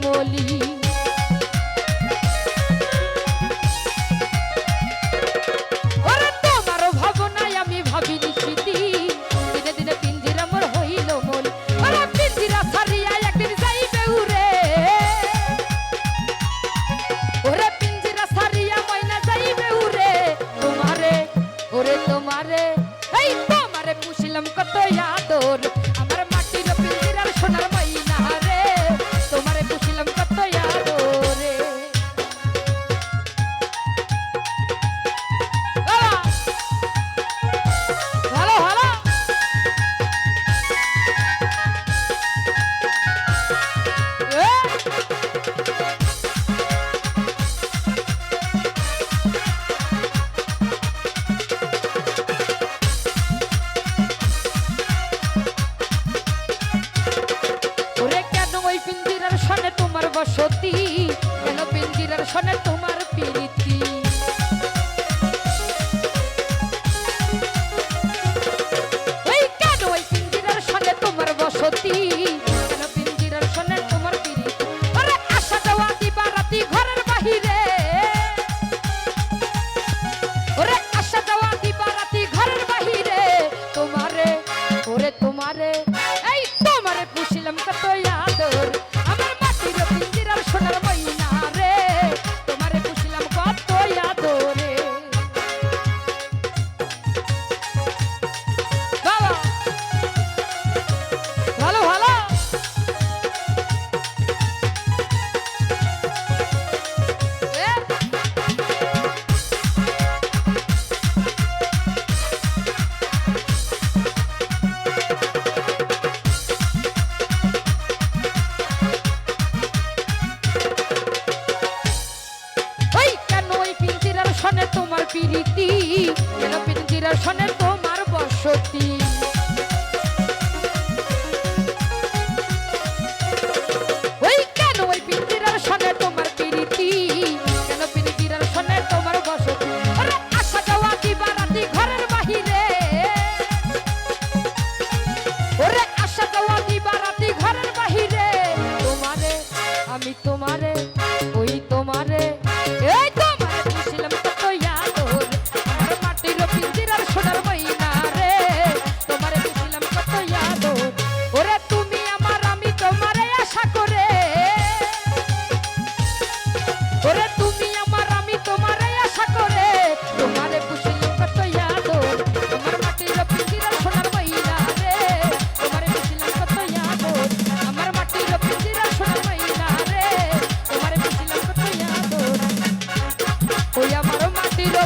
মলি। ওরে তোমার ভাবনায় আমি ভাবিনি স্মৃতি, দিনে দিনে পিঞ্জিরা মোর হইল মলি। ওরে পিঞ্জিরা ছাড়িয়া একদিন যাইবে উড়ে, ওরে পিঞ্জিরা ছাড়িয়া ময়না যাইবে উড়ে। তোমারে ওরে তোমারে এই তোমারে পুষিলাম কত আদর, আমার মাটির পিঞ্জিরার সোনার ময়না রে, তোমারে পুষিলাম কত আদর রে। ভালো ভালো পিঞ্জিরার সনে তোমার বসতি, কেন পিঞ্জিরার সনে তোমার প্রীতি। ওই কেন ওই পিঞ্জিরার সনে তোমার বসতি, কেন পিঞ্জিরার সনে তোমার প্রীতি। আরে আসা যাওয়া দিবা রাতি ঘরের বাহিরে, ওরে আসা যাওয়া দিবা রাতি ঘরের বাহিরে। তোমারে ওরে তোমারে এই তোমারে পুষিলাম কত আদর, আমার মাটির পিঞ্জিরার সোনার ময়না রে, তোমারে পুষিলাম কত আদর রে। বাবা ভালো ভালো সনে তোমার প্রীতি, কেন পিঞ্জিরার সনে তোমার বসতি। ওই কেন ওই পিঞ্জিরার সনে তোমার প্রীতি, কেন পিঞ্জিরার সনে তোমার বসতি। আরে আসা যাওয়া দিবা রাতি ঘরের বাহিরে, ওরে আসা যাওয়া দিবা রাতি ঘরের বাহিরে। তোমারে আমি তোমারে ওই তোমারে এই তোমারে পুষিলাম কত আদর, আমার মাটির পিঞ্জিরার সোনার ময়না রে, তোমারে পুষিলাম কত আদর। ওরে তুমি আমার আমি তোমারে আশা করে, ওরে তুমি আমার আমি তোমারে আশা করে, তোমারে পুষিলাম কত আদর, আমার মাটির পিঞ্জিরার সোনার ময়না রে, তোমারে পুষিলাম কত আদর, আমার মাটির পিঞ্জিরার সোনার ময়না রে, তোমারে পুষিলাম কত আদর। ওই আমার মাটির